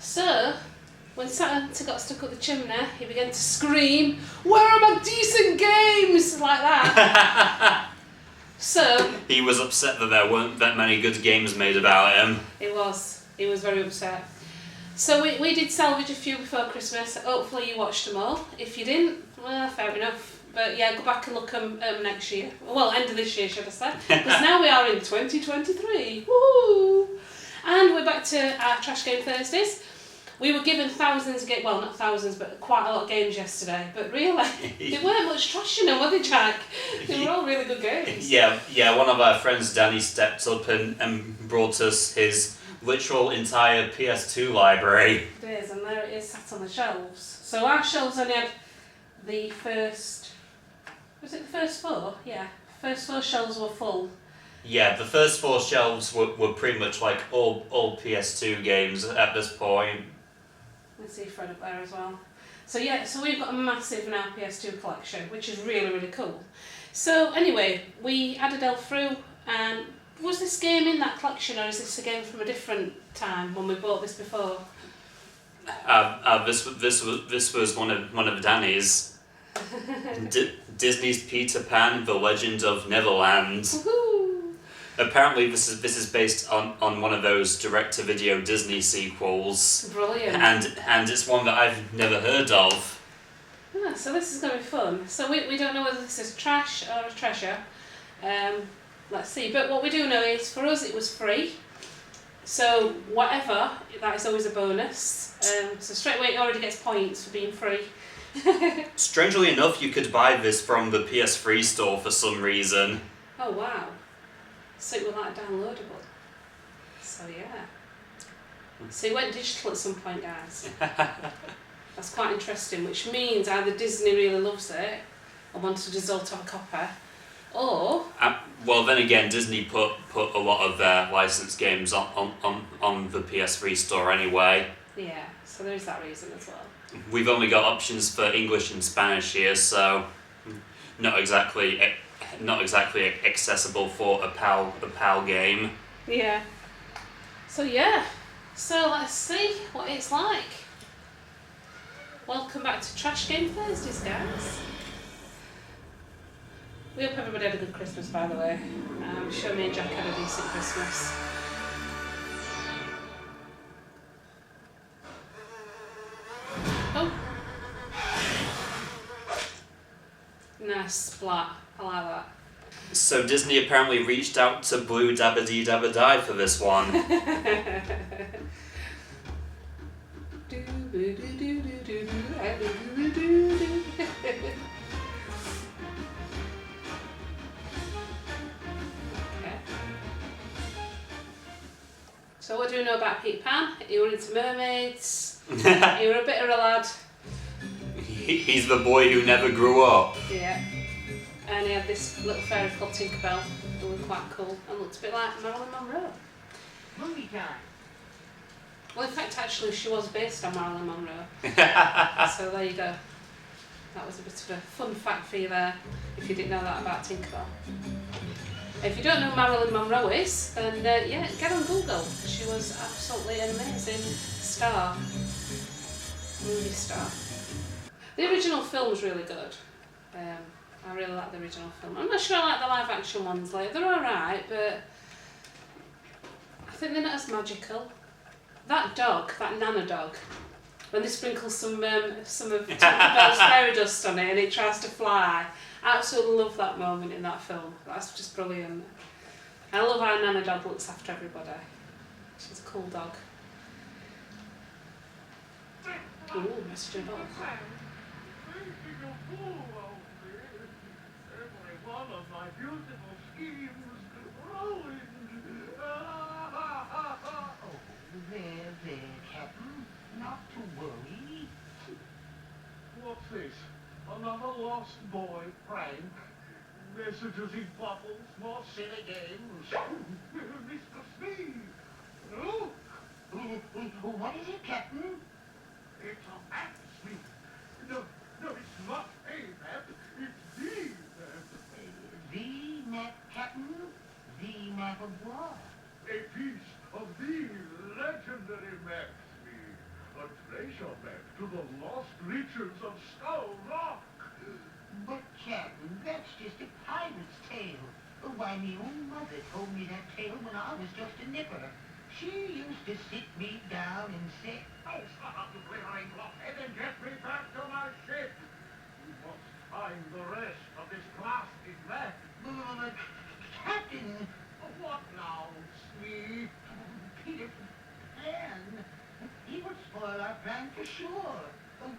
So, when Santa got stuck up the chimney, he began to scream, "Where are my decent games?" like that. So he was upset that there weren't that many good games made about him. He was very upset. So we did salvage a few before Christmas. Hopefully you watched them all. If you didn't, well, fair enough. But yeah, go back and look them next year. Well, end of this year, should I say? Because now we are in 2023. Woo! And we're back to our Trash Game Thursdays. We were given thousands of games, well, not thousands, but quite a lot of games yesterday. But really, there weren't much trash in them, were they, Jack? They were all really good games. Yeah, one of our friends, Danny, stepped up and brought us his literal entire PS2 library. It is, and there it is sat on the shelves. So our shelves only had the first... Was it the first four? Yeah. First four shelves were full. Yeah, the first four shelves were pretty much like all PS2 games at this point. Let's see Fred up there as well. So yeah, so we've got a massive now PS2 collection, which is really, really cool. So anyway, we had a delve through, and was this game in that collection, or is this a game from a different time when we bought this before? This was one of Danny's. Disney's Peter Pan: The Legend of Neverland. Woohoo! Apparently, this is based on one of those direct-to-video Disney sequels. Brilliant. And it's one that I've never heard of. Ah, so this is going to be fun. So we don't know whether this is trash or a treasure. Let's see. But what we do know is, for us, it was free. So whatever, that is always a bonus. So straight away, it already gets points for being free. Strangely enough, you could buy this from the PS3 store for some reason. Oh wow. So it was like downloadable. So yeah. So it went digital at some point, guys. That's quite interesting, which means either Disney really loves it or wanted us all to have a copy, or... well, then again, Disney put a lot of their licensed games on the PS3 store anyway. Yeah, so there is that reason as well. We've only got options for English and Spanish here, so not exactly accessible for a PAL game. Yeah. So yeah. So let's see what it's like. Welcome back to Trash Game Thursdays, guys. We hope everybody had a good Christmas, by the way. I'm sure me and Jack had a decent Christmas. Oh. Nice splat. I like that. So Disney apparently reached out to Blue Dabba Dee Dabba Die for this one. So what do we know about Peter Pan? He were into mermaids. He were a bit of a lad. He's the boy who never grew up. Yeah. And he had this little fairy called Tinkerbell, who was quite cool and looked a bit like Marilyn Monroe. Movie time. Well, in fact, actually, she was based on Marilyn Monroe. So there you go. That was a bit of a fun fact for you there, if you didn't know that about Tinkerbell. If you don't know who Marilyn Monroe is, then yeah, get on Google. She was absolutely an amazing star. Movie star. The original film's really good. I really like the original film. I'm not sure I like the live action ones. Like, they're alright, but I think they're not as magical. That dog, that Nana dog, when they sprinkle some of Tinkerbell's fairy dust on it and it tries to fly, I absolutely love that moment in that film. That's just brilliant. I love how Nana dog looks after everybody. She's a cool dog. Ooh, message in a bottle. One of my beautiful schemes ruined. Oh, there, Captain. Not to worry. What's this? Another lost boy prank? Messages in bottles, more silly games. Mr. Steve! No? What is it, Captain? It's a map, Steve. No, it's not a map. It's the map. The map, Captain? The map of what? A piece of the legendary map, Steve. a treasure map to the lost riches of Skull Rock. But, Captain, that's just a pirate's tale. Why, me own mother told me that tale when I was just a nipper. She used to sit me down and say, Oh, shut up, you glittering blockhead, and get me back to my ship. We must find the rest of this blasted map. Captain, What now, Smee? Peter Pan, he would spoil our plan for sure.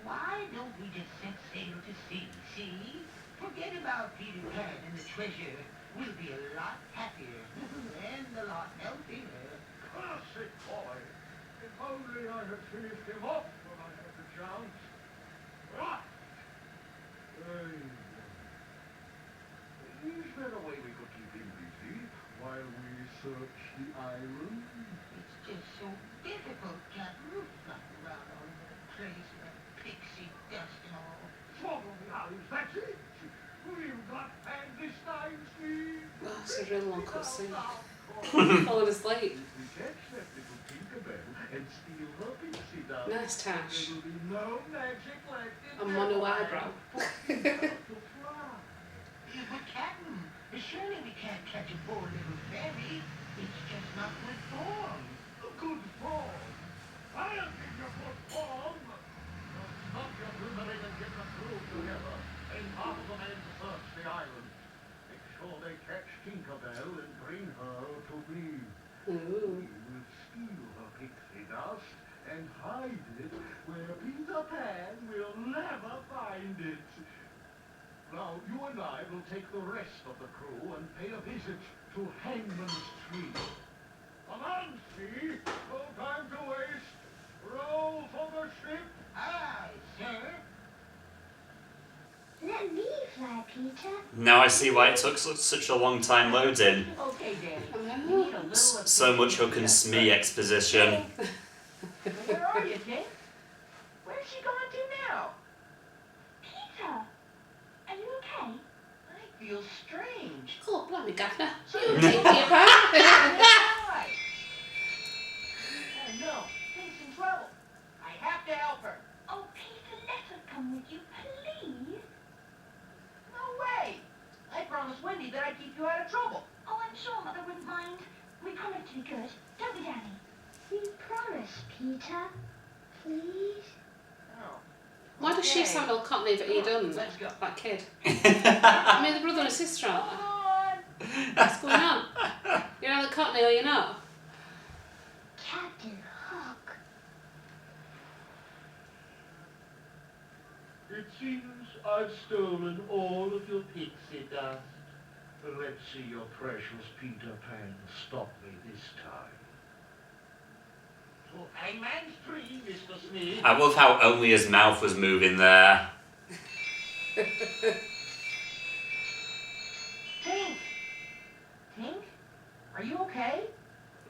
Why don't we just set sail to sea, see? Forget about Peter Pan and the treasure. We'll be a lot happier and a lot healthier. Classic boy. If only I had finished him off when I had the chance. Right. Is there a way we could keep him busy while we search the island? It's just so difficult, Captain. Flying around all over the place with that pixie dust and all. Swallow the eyes, that's it. We've got Pan this time, Steve. Oh, it's a real long cutscene. Falling asleep. If we catch that little Tinkerbell and steal her pixie dust, Nice tash. there will be no magic left in A mono Neverland eyebrow. for Peter to fly. But, Captain, surely we can't catch a poor little fairy. It's just not good form. Good form. I'll give you good form. Now stop your glittering and get the crew together. And half of the men to search the island. Make sure they catch Tinkerbell and bring her to me. Ooh. We will steal her pixie dust and hide it where Peter Pan will never find it. Now, you and I will take the rest of the crew and pay a visit to Hangman's Tree. Come on, Steve. No time to waste. Roll for the ship. Aye, sir. Let me fly, Peter. Now I see why it took such a long time loading. Okay, Danny. Oh. You need a little So much Hook and Smee exposition. Where are you, Tink? Where's she going to now? Peter, are you okay? I feel strange. Oh, blimey, Gaffer. You take me apart. Why? Oh, no. Pink's in trouble. I have to help her. Oh, Peter, let her come with you, please. No way. I promised Wendy that I'd keep you out of trouble. Oh, I'm sure Mother wouldn't mind. We promise to be good, don't we, Danny? We promise, Peter. Please? Oh. Why does she Okay. sound all cockney that you done? Let's go. That kid. I mean, the brother and sister, aren't Come they? on. What's going on? You're either cockney or you're not. Captain Hook. It seems I've stolen all of your pixie dust. But let's see your precious Peter Pan stop me this time. To Hangman's Tree, Mr. Smith. I love how only his mouth was moving there. Tink. Tink? Are you okay?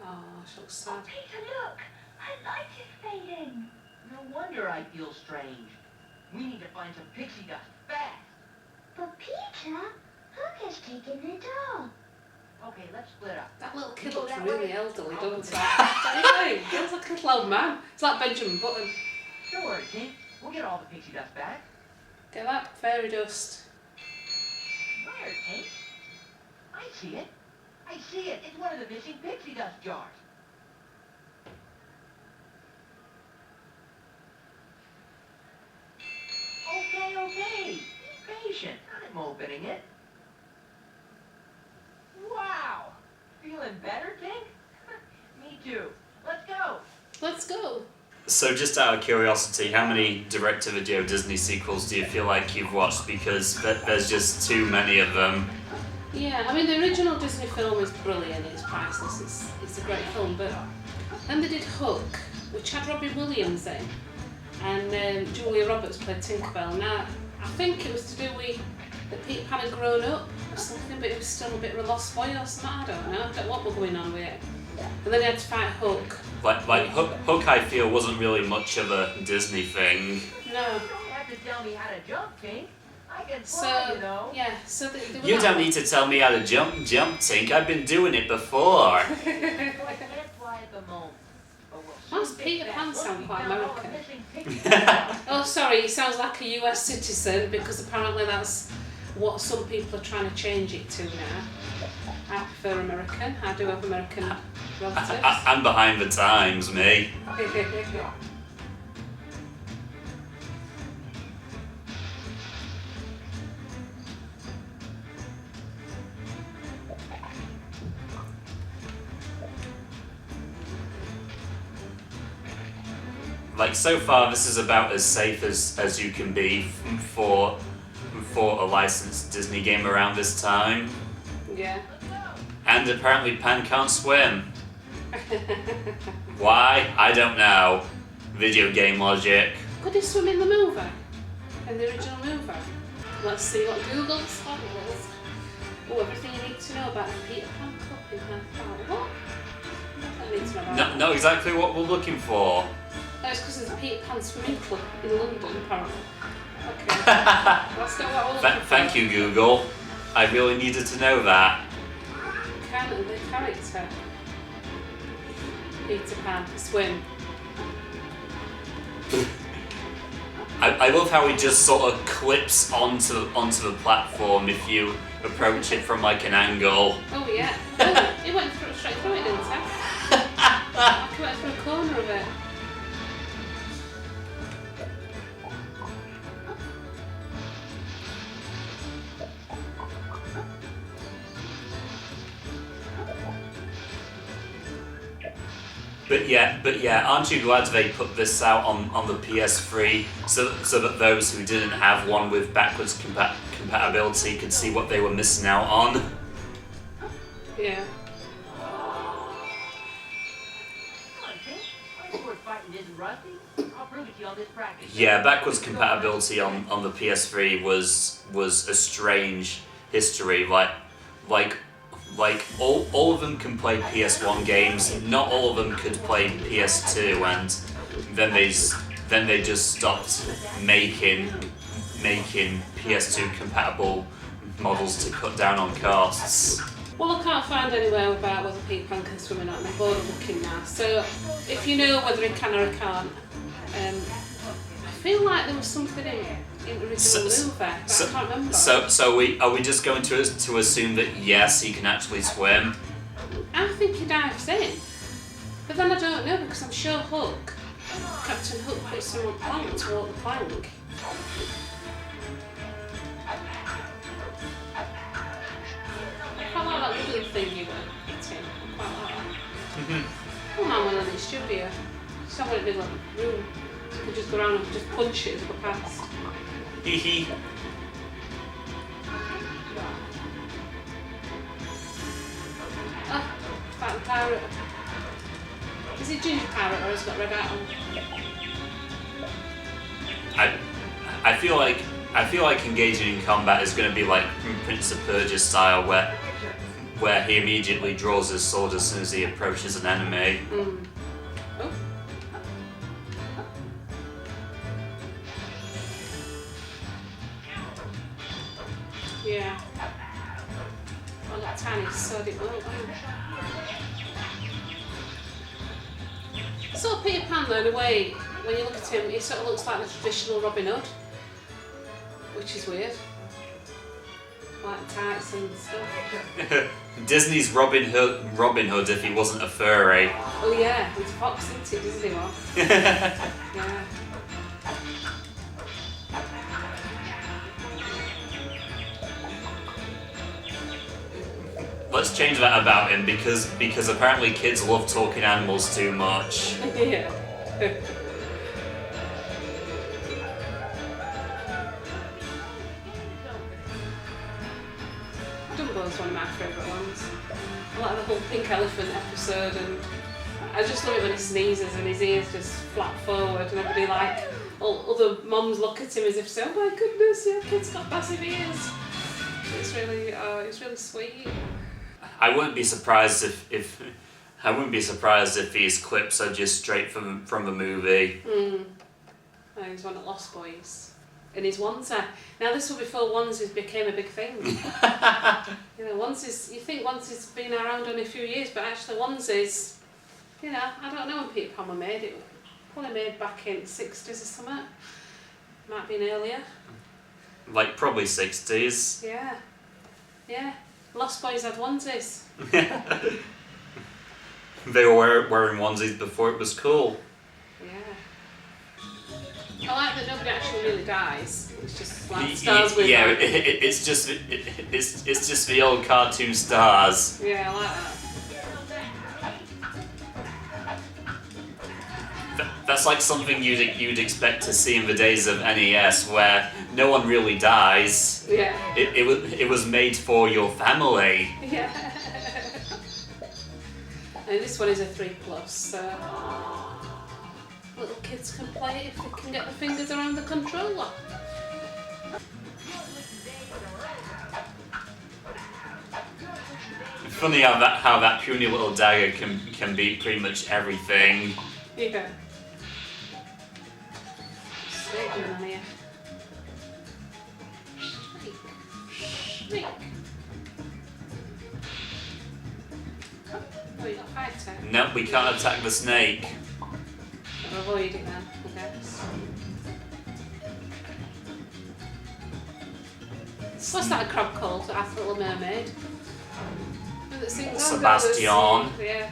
Oh, she looks Oh, sad. Peter, look. Her light is fading. No wonder I feel strange. We need to find some pixie dust fast. But Peter, Hook has taken it all. Okay, let's split up. That little kid You go looks that really way. elderly, I'll doesn't go he? that Don't you think? He looks like a little old man. It's like Benjamin Button. Don't worry, Tink. We'll get all the pixie dust back. Get that fairy dust. Where, Tink? I see it. I see it. It's one of the missing pixie dust jars. Okay. Be patient. I'm opening it. Wow. Feeling better, Tink? Me too. Let's go. Let's go. So just out of curiosity, how many direct-to-video Disney sequels do you feel like you've watched? Because there's just too many of them. Yeah, I mean, the original Disney film is brilliant. It's priceless. It's a great film. But then they did Hook, which had Robbie Williams in. And Julia Roberts played Tinkerbell. Now, I think it was to do with that Peter Pan had grown up or something, but it was still a bit of a lost boy or something. I don't know. I don't know what was going on with it. And then he had to fight Hook. Like Hook, I feel wasn't really much of a Disney thing. No. You don't have to tell me how to jump, Tink. I can So, fly, you know. yeah, so they were You not- don't need to tell me how to jump, Tink. I've been doing it before. I can't fly at the moment, but we'll Why's Peter Pan sound quite American? Oh, sorry, he sounds like a US citizen because apparently that's what some people are trying to change it to now. I prefer American. I do have American relatives. I'm behind the times, me. Like, so far this is about as safe as you can be for a licensed Disney game around this time. Yeah. And apparently Pan can't swim. Why? I don't know. Video game logic. Could he swim in the movie? In the original movie? Let's see what Google says. Oh, everything you need to know about the Peter Pan Cup in Half What? I need to know about Know exactly what we're looking for. That's because there's a Peter Pan swimming club in London, apparently. Okay. That's not what we're looking for. Thank you, Google. I really needed to know that. Can the character Peter Pan swim? I love how he just sort of clips onto the platform if you approach it from like an angle. Oh yeah. Oh, he went straight through it, didn't he? Like he went through a corner of it. But yeah, aren't you glad they put this out on the PS3 so that those who didn't have one with backwards compatibility could see what they were missing out on? Yeah. Yeah, backwards compatibility on the PS3 was a strange history. Like all of them can play PS1 games. Not all of them could play PS2, and then they just stopped making PS2 compatible models to cut down on costs. Well, I can't find anywhere about whether Peter Pan can swim or not. I'm bored of looking now. So, if you know whether he can or he can't, I feel like there was something in the original movie, but I can't remember. So are we just going to assume that yes, he can actually swim? I think he dives in, but then I don't know because I'm sure Captain Hook puts him on plank to walk the plank. I quite like that little thing you were eating. I quite like that. Come on, one in the studio. Someone in the room. You could just go around and just punch it as we go past. Hee hee. Ah, like the pirate. Is it Ginger Pirate or has it got red hat on? I feel like engaging in combat is going to be like Prince of Persia style, where he immediately draws his sword as soon as he approaches an enemy. Mm. Oh. Yeah. Oh, that tiny sword it won't. So Peter Pan though, in a way, when you look at him, he sort of looks like the traditional Robin Hood, which is weird. Like tights and stuff. Disney's Robin Hood if he wasn't a furry. Oh yeah, he's a fox, isn't he, Disney one? Yeah. Let's change that about him because apparently kids love talking animals too much. Yeah. Dumbo's one of my favourite ones. I like the whole pink elephant episode, and I just love it when he sneezes and his ears just flap forward and everybody like, all other mums look at him as if to say, oh my goodness, your kid's got massive ears. It's really sweet. I wouldn't be surprised if these clips are just straight from the movie. Oh, he's one of Lost Boys. In his onesie. Now this was before onesies became a big thing. You know, onesies, you think onesies been around only a few years, but actually onesies You know, I don't know when Peter Pan were made. It was probably made back in the 60s or something. Might be earlier. Like probably 60s. Yeah. Yeah. Lost Boys had onesies. They were wearing onesies before it was cool. Yeah. I like that nobody actually really dies. It's just like stars with Yeah, them. it's just the old cartoon stars. Yeah, I like that. That's like something you'd expect to see in the days of NES, where no one really dies. Yeah. It was made for your family. Yeah. And this one is a 3+, so little kids can play it if they can get their fingers around the controller. Funny how that puny little dagger can beat pretty much everything. Yeah. Snake going on here. Snake. Oh, you got fighter. Nope, we can't attack the snake. I'll avoid it then, I guess. What's that crab called? That Little Mermaid? That sings Sebastian. Yeah.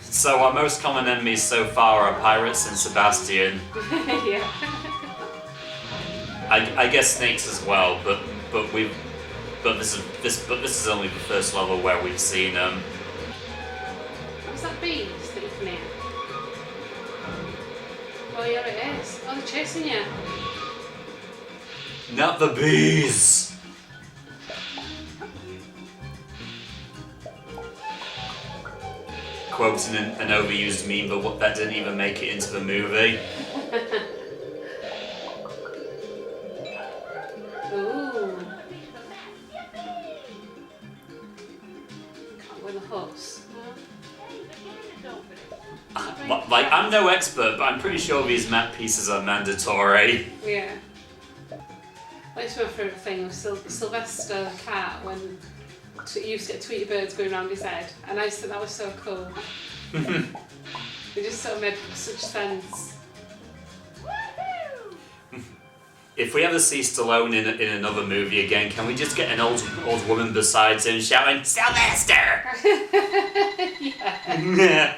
So our most common enemies so far are pirates and Sebastian. Yeah. I guess snakes as well, but this is only the first level where we've seen them. What's that bees that you can hear? Oh yeah, it is. Oh, they're chasing you. Not the bees. Quoting an overused meme, but that didn't even make it into the movie. Ooh. Can't win the horse. Like, I'm no expert, but I'm pretty sure these map pieces are mandatory. Yeah. That's my favourite thing with Sylvester the cat when you used to get Tweety birds going around his head, and I just thought that was so cool. It just sort of made such sense. If we ever see Stallone in another movie again, can we just get an old woman beside him shouting, Sylvester! Yeah.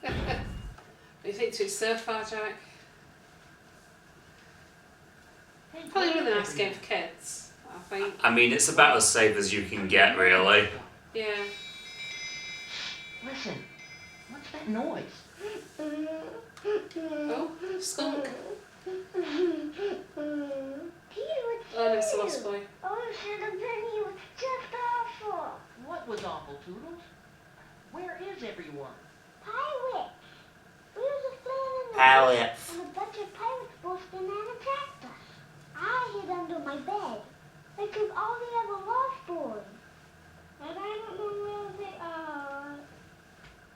What do you think to it so far, Jack? Probably a really nice game for kids, I think. I mean, it's about as safe as you can get, really. Yeah. Listen, what's that noise? Oh, skunk. Peter, what's Oh, that's the lost boy. Oh, Santa Penny was just awful. What was awful, Toodles? Where is everyone? Pirates. We were just playing in the Pirates. and a bunch of pirates busted in and attacked us. I hid under my bed. They took all the other lost boys. And I don't know where they are.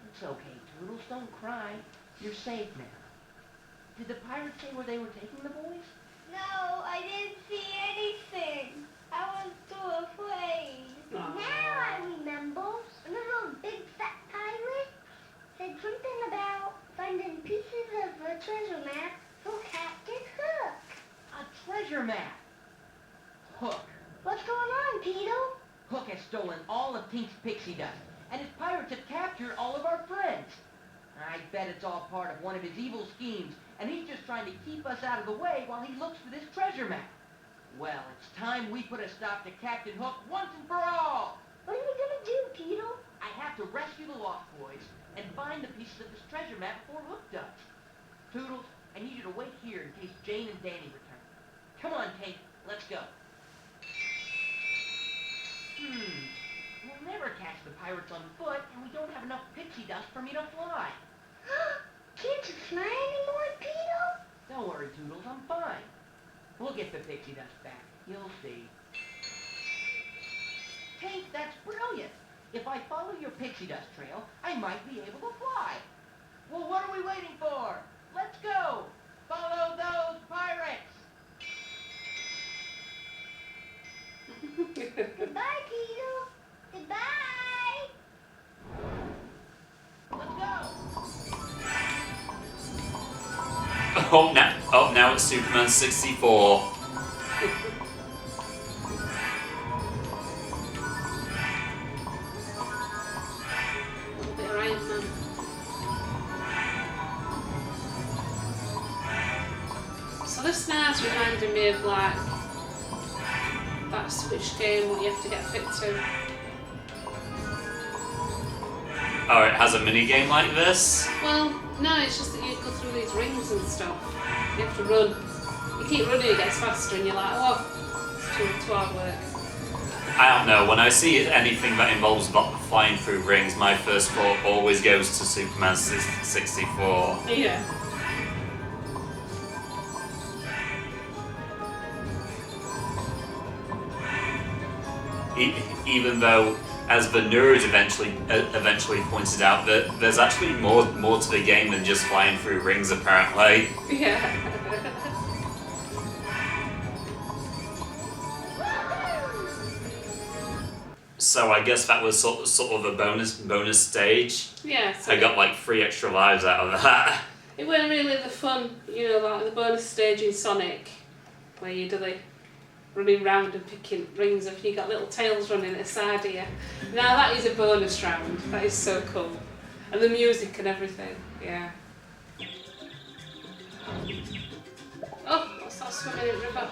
It's okay, Toodles. Don't cry. You're safe now. Did the pirates say where they were taking the boys? No, I didn't see anything. I was too afraid. Aww. Now I remember. A little big fat pirate said something about finding pieces of a treasure map for Captain Hook. A treasure map. Hook. What's going on, Peter? Hook has stolen all of Tink's pixie dust, and his pirates have captured all of our friends. I bet it's all part of one of his evil schemes, and he's just trying to keep us out of the way while he looks for this treasure map. Well, it's time we put a stop to Captain Hook once and for all. What are we gonna do, Peter? I have to rescue the Lost Boys and find the pieces of this treasure map before Hook does. Toodles, I need you to wait here in case Jane and Danny return. Come on, Tink, let's go. We'll never catch the pirates on foot, and we don't have enough pixie dust for me to fly. Can't you fly anymore, Peter? Don't worry, Toodles, I'm fine. We'll get the pixie dust back. You'll see. Tink, that's brilliant. If I follow your pixie dust trail, I might be able to fly. Well, what are we waiting for? Let's go! Follow those pirates! Goodbye, Peter. Goodbye. Let's go! Oh, now it's Superman 64. little bit of Iron Man. So this now's reminding me of like that Switch game what you have to get fit to. Oh, it has a mini game like this? Well, no, it's just that you go through these rings and stuff. You have to run. You keep running, it gets faster, and you're like, oh, it's too hard work. I don't know, when I see anything that involves flying through rings, my first thought always goes to Superman 64. Yeah. Even though, as the nerd eventually pointed out, that there's actually more to the game than just flying through rings, apparently. Yeah. So I guess that was sort of a bonus stage. Yeah. So I got like 3 extra lives out of that. it wasn't really the fun, you know, like the bonus stage in Sonic, where you do the running round and picking rings up, and you got little tails running at the side of you. Now that is a bonus round. That is so cool, and the music and everything. Yeah. Oh, what's that swimming in the river?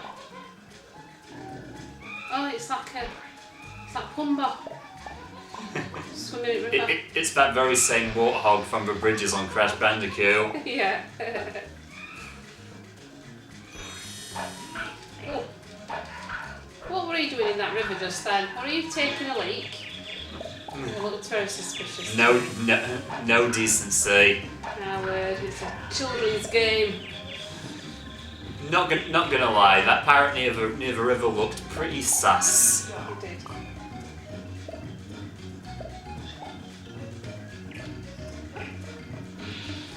Oh, it's like Pumbaa swimming in the river. It's that very same warthog from the bridges on Crash Bandicoot. Yeah. Oh. What were you doing in that river just then? Were you taking a leak? It looked very suspicious. No decency. Now, it's a children's game. Not gonna lie, that pirate near the river looked pretty sus. It did.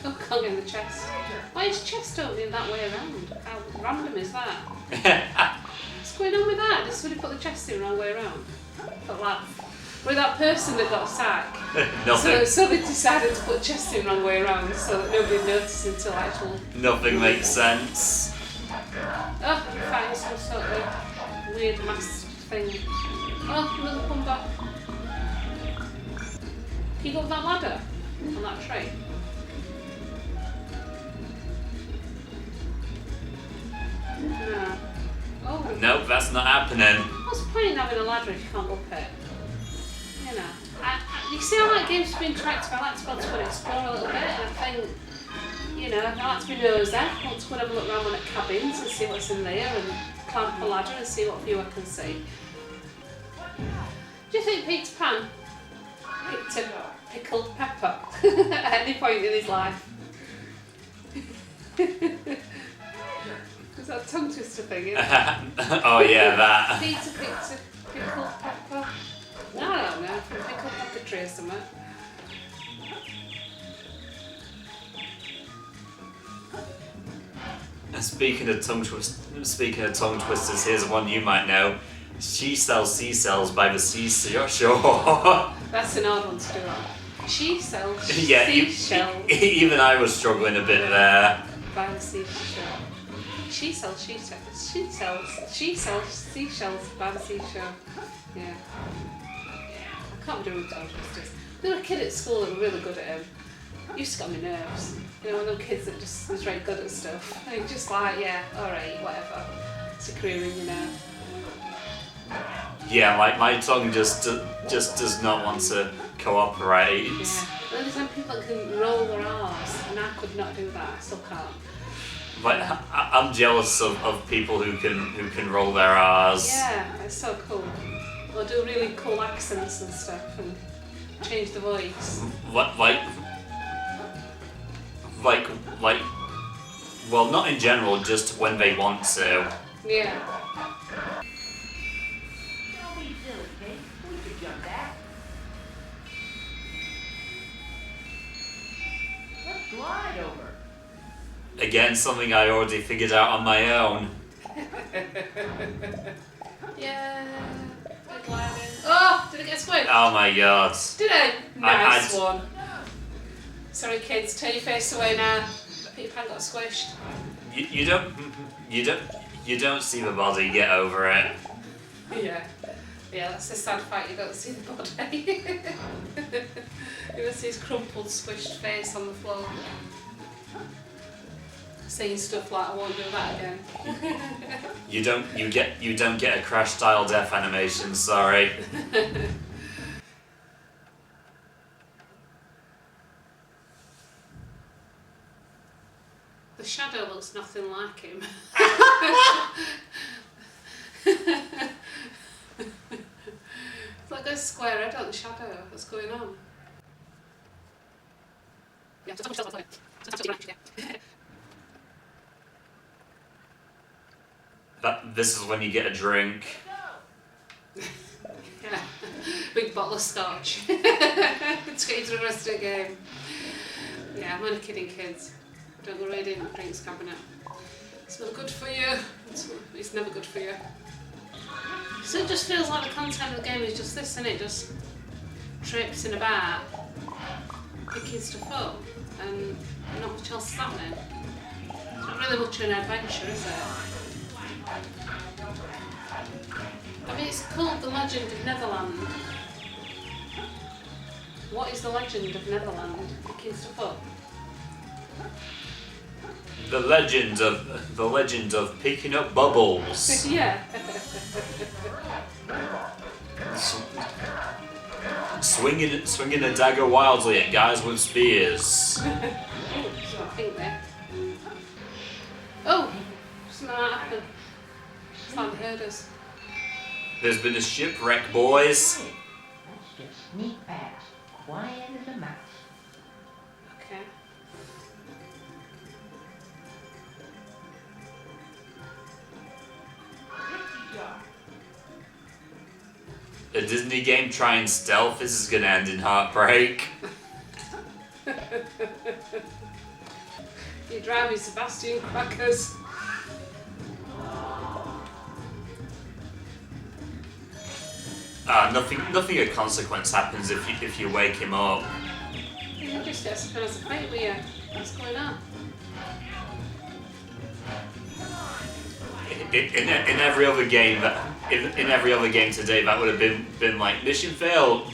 Oh, Kong in the chest. Why is chest opening that way around? How random is that? What's going on with that? Did somebody put the chest in the wrong way around? But like, with that person that got sacked. Nothing. So they decided to put the chest in the wrong way around so that nobody noticed until actual. Nothing makes sense. Oh, you're fighting some sort of weird masked thing. Oh, another Pumbaa. Can you go up that ladder on that tree? No. Oh. Nope, that's not happening. What's the point in having a ladder if you can't go up it? You know. You see, I like games to be interactive. I like to be able to go and explore a little bit, and I think, you know, I like to be nosy. I want to go and have a look around one at cabins and see what's in there and climb up a ladder and see what view I can see. Do you think Peter Pan picked a pickled pepper at any point in his life? Is that a tongue twister thing, isn't it? Oh yeah, that. Peter picked a pickled pepper. No, I don't know, from a pickled pepper tree or something. Speaking of tongue twisters, here's one you might know. She sells sea cells by the seashore. That's an odd one to do on. She sells Yeah, seashells even I was struggling a bit there. by the seashore. She sells seashells by the seashore. Yeah. I can't do tongue twisters. There was a kid at school that was really good at him. Used to get on my nerves. You know, one of those kids that just was very good at stuff. And just like, yeah, alright, whatever. Screaming, you know. Yeah, my tongue just does not want to cooperate. Yeah. Well, there's some people that can roll their R's, and I could not do that. I still can't. But I'm jealous of people who can roll their R's. Yeah, it's so cool. Or do really cool accents and stuff, and change the voice. Like, well, not in general, just when they want to. Yeah. Don't be silly, kid. We could jump that. Let's go slide over. Again, something I already figured out on my own. Yeah. Good gliding. Oh, did it get squished? Oh my god. Did it? Nice I- one. Sorry kids, turn your face away now. Peter Pan got squished. You don't see the body, get over it. Yeah. Yeah, that's the sad fact, you don't see the body. You just see his crumpled, squished face on the floor. Saying stuff like, I won't do that again. You don't get a Crash style death animation, sorry. The shadow looks nothing like him. It's like a square head on the shadow. What's going on? Yeah, just how much else This is when you get a drink. Yeah. Big bottle of scotch. To get you through the rest of the game. Yeah, I'm only kidding, kids. Don't go raiding the drinks cabinet. It's not good for you. It's never good for you. So it just feels like the content of the game is just this, isn't it? Just traipsing about, picking stuff up, and not much else is happening. It's not really much of an adventure, is it? I mean, it's called The Legend of Neverland. What is The Legend of Neverland? Picking stuff up? The legend of picking up bubbles. Yeah. Swinging a dagger wildly at guys with spears. So I think there. Oh! Something might happen. Someone heard us. There's been a shipwreck, boys. Let's just sneak past, quiet as a mouse. Okay. A Disney game trying stealth, this is gonna end in heartbreak. You drive me Sebastian crackers. Nothing of consequence happens if you wake him up. You just get something as a fight with you. What's going on? In every other game in every other game today, that would have been like mission failed,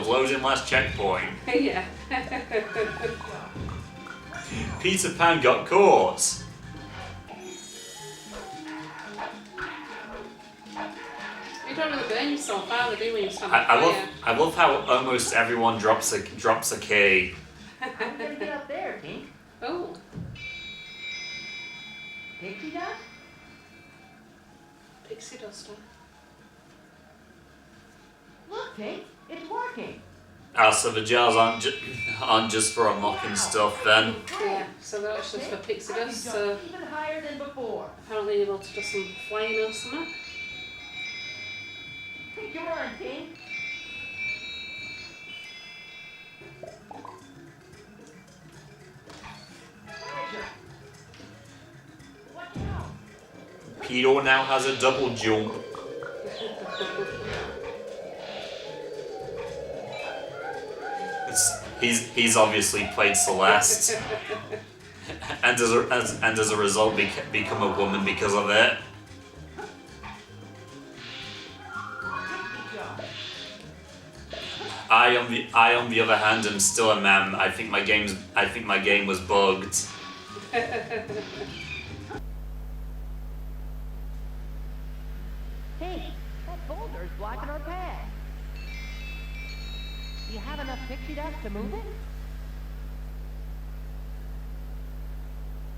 load in last checkpoint. Yeah. Peter Pan got caught. You don't really burn yourself either, do you, when you stand I love how almost everyone drops a key. I'm gonna get up there, Tink. Oh. Pixie dust? Pixie duster. Look, Tink, it's working. Ah, so the jars aren't just for unlocking stuff then. Yeah, so they're actually for pixie dust, so Even higher than before. apparently you're able to do some flying or something. Take your turn, Tink. Treasure. Watch out. Peter now has a double jump. He's obviously played Celeste, and as a result become a woman because of it. I on the other hand am still a man. I think my game was bugged. Hey, that boulder's blocking our path. Do you have enough pixie dust to move it?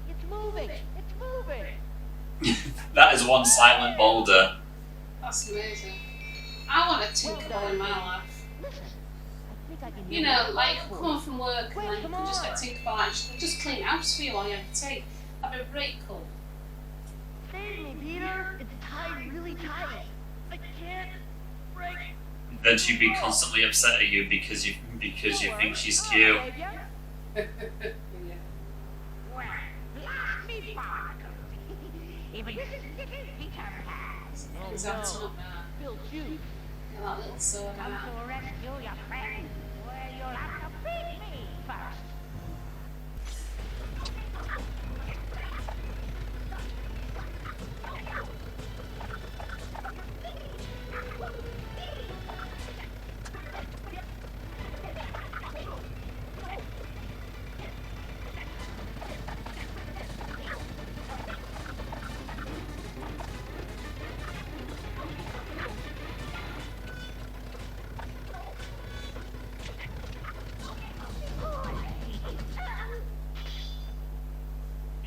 It's moving! It's moving! That is one silent boulder. That's amazing. I want a Tinkerbell in my life. Listen, I think I can You know, like come from work and then you can just get Tinkerbell actually just clean house for you while you have tea. That'd be really cool. Save me, Peter! It's tied really tight. I can't break. Then she'd be constantly upset at you because you think she's cute. Sparky Sparkles. Even Peter Pan. He's acting up now. Bill Juice. That little sword Come out. to rescue your friend. Well, you'll have to beat me first.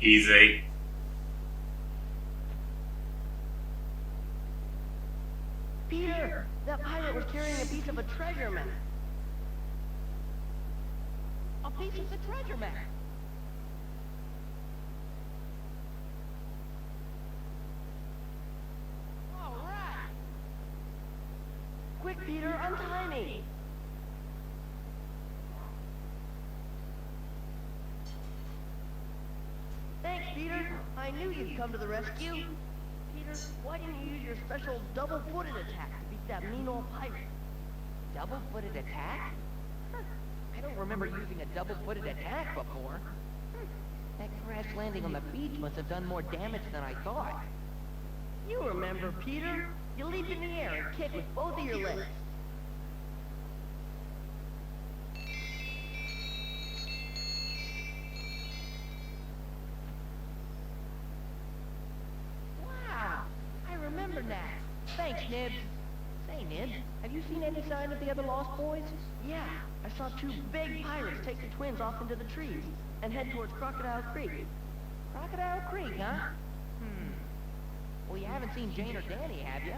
Easy. Peter, that pirate was carrying a piece of a treasure map. A piece of the treasure map. All right. Quick, Peter, untie me. Thanks, Peter. I knew you'd come to the rescue. Peter, why didn't you use your special double-footed attack to beat that mean old pirate? Double-footed attack? Huh. I don't remember using a double-footed attack before. That crash landing on the beach must have done more damage than I thought. You remember, Peter. You leap in the air and kick with both of your legs. Wow, I remember now. Thanks, Nibs. Say, Nib, have you seen any sign of the other Lost Boys? Yeah, I saw two big pirates take the twins off into the trees and head towards Crocodile Creek. Crocodile Creek, huh? Well, you haven't seen Jane or Danny, have you?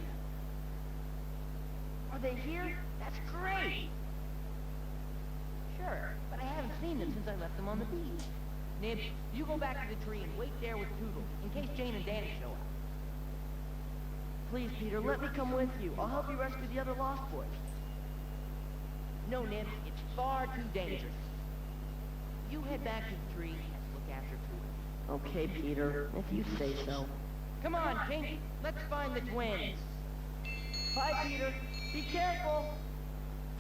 Are they here? That's great. Sure, but I haven't seen them since I left them on the beach. Nib, you go back to the tree and wait there with Toodles, in case Jane and Danny show up. Please, Peter, let me come with you. I'll help you rescue the other Lost Boys. No, Nib, it's far too dangerous. You head back to the tree and look after Toodles. Okay, Peter, if you say so. Come on, Pink, let's find the twins. Bye, Peter. Be careful.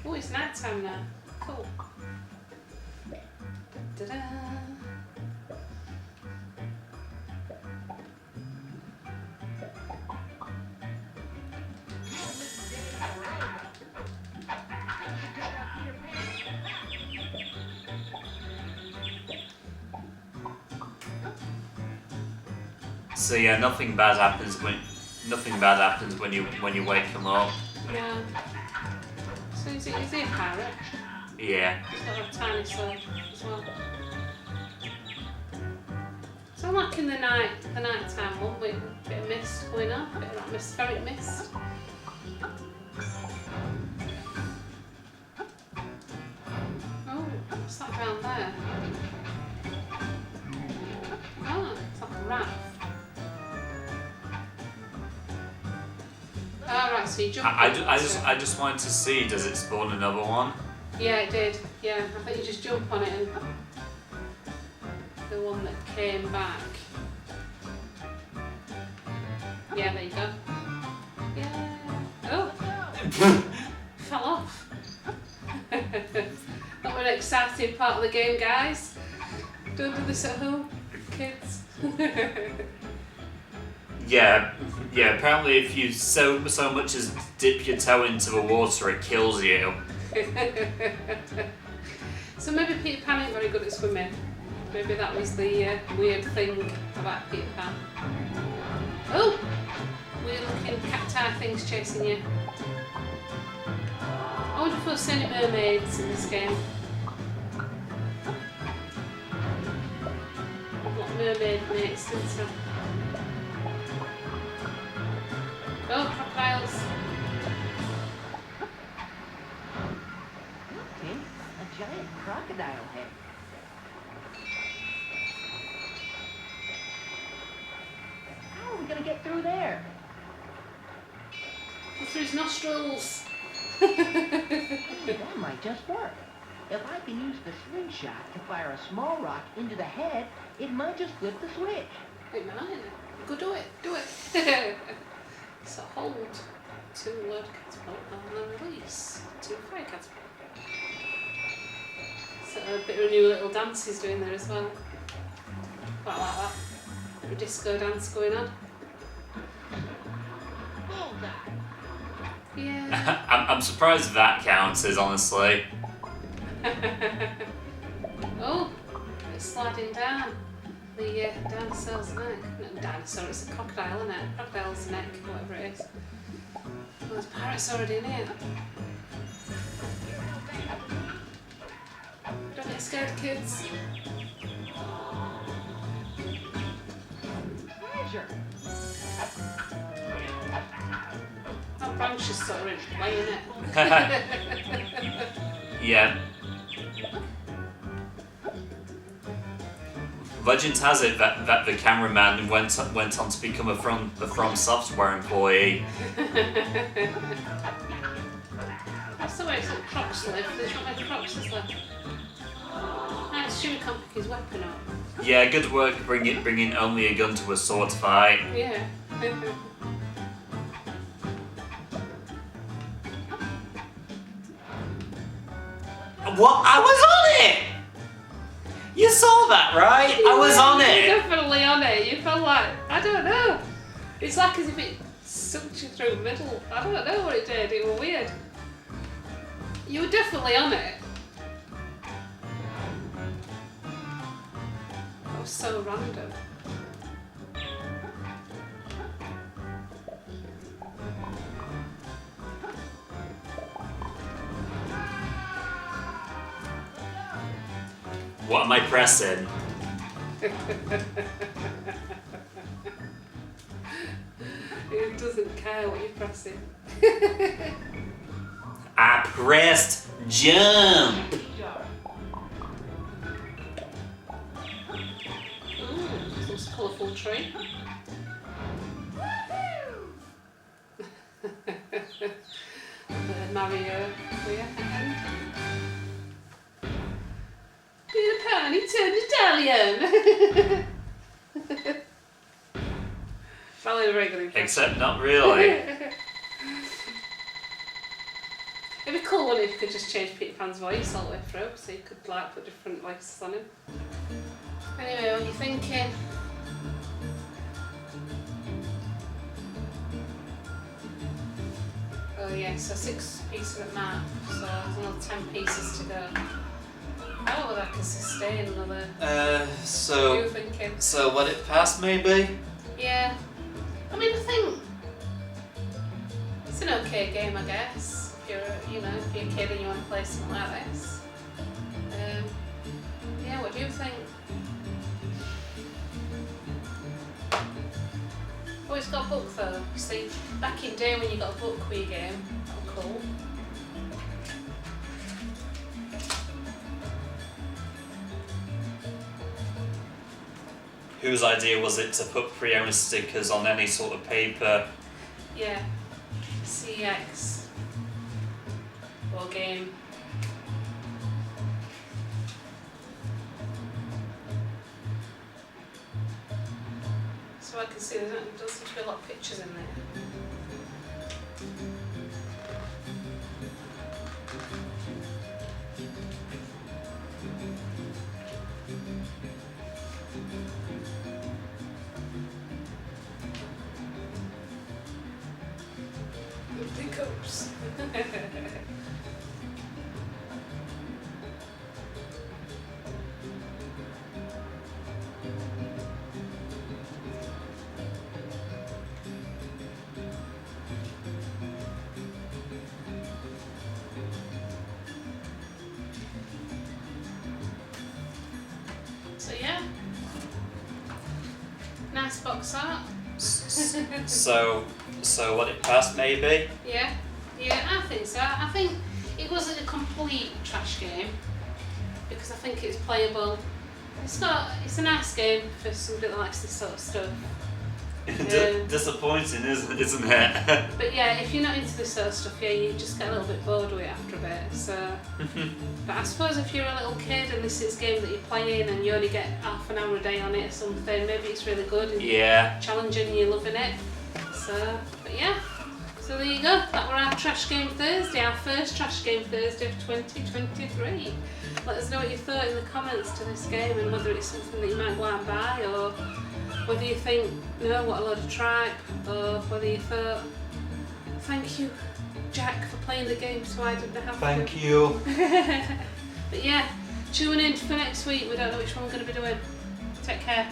Oh, it's night time now. Cool. Da-da. So yeah, nothing bad happens when you wake him up. Yeah. So is he a pirate? Yeah. He's got a tiny sword as well. So like in the nighttime one, bit of mist going on, bit of that atmospheric mist. Oh, what's that down there? Oh, it's like a raft. Oh, right, so you jump I just wanted to see, does it spawn another one? Yeah, it did. Yeah, I think you just jump on it and the one that came back. Yeah, there you go. Yeah. Oh! Fell off. Not an exciting part of the game, guys. Don't do this at home, kids. Yeah, apparently if you so much as dip your toe into the water, it kills you. So maybe Peter Pan ain't very good at swimming. Maybe that was the weird thing about Peter Pan. Oh! Weird looking cacti things chasing you. I wonder if we'll see any mermaids in this game. I've got mermaid mates and stuff. Oh, crocodiles. Pink, a giant crocodile head. How are we gonna get through there? Go through his nostrils. That might just work. If I can use the slingshot to fire a small rock into the head, it might just flip the switch. It might. Go do it. Do it. So hold 2 load catapult and then release 2 fire catapult. So a bit of a new little dance he's doing there as well. Quite like that. A disco dance going on. Yeah. I'm surprised that counts as honestly. Oh, it's sliding down the dinosaur's neck. Not dinosaur, it's a crocodile, isn't it? Crocodile's neck, whatever it is. Oh, there's pirates already in here. Don't get scared, kids. Treasure. That branch is sort of in play, isn't it? Yeah. Legend has it that the cameraman went on to become a From Software employee. That's the way it's like Crocs live. There's not many Crocs, is there? I assume he can't pick his weapon up. Yeah, good work bringing only a gun to a sword fight. Yeah. What? I was on it! You saw that, right? I was on You're it! definitely on it. You felt like, I don't know. It's like as if it sucked you through the middle. I don't know what it did. It was weird. You were definitely on it. That was so random. What am I pressing? It doesn't care what you're pressing. I pressed jump! Ooh, some colourful tree. Mario here. Peter Pan, he turned Italian! Probably a very good impression. Except not really. It'd be cool, wouldn't it, if you could just change Peter Pan's voice all the way through, so you could like put different voices on him. Anyway, what are you thinking? Oh yeah, so 6 pieces of map, so there's another 10 pieces to go. I don't know whether I can sustain another. What are you thinking? So let it pass maybe? Yeah. I mean, I think it's an okay game, I guess. If you're, if you're a kid and you want to play something like this. Yeah, what do you think? Oh, it's got a book though. You see, back in day when you got a book with your game, that was cool. Whose idea was it to put pre-owned stickers on any sort of paper? Yeah. CX. Or game. So I can see there doesn't seem to be a lot of pictures in there. Hiccups. So yeah, nice box art. So let it pass maybe? Yeah, I think so. I think it wasn't a complete trash game because I think it's playable. It's a nice game for somebody that likes this sort of stuff. Disappointing, isn't it? But yeah, if you're not into this sort of stuff, yeah, you just get a little bit bored with it after a bit. So, but I suppose if you're a little kid and this is a game that you're playing and you only get half an hour a day on it or something, maybe it's really good and challenging and you're loving it. So, but yeah. So there you go. That were our Trash Game Thursday, our first Trash Game Thursday of 2023. Let us know what you thought in the comments to this game and whether it's something that you might go out and buy, or whether you think, no, what a load of tripe, or whether you thought, thank you, Jack, for playing the game so I didn't have to. Thank you. But yeah, tune in for next week. We don't know which one we're going to be doing. Take care.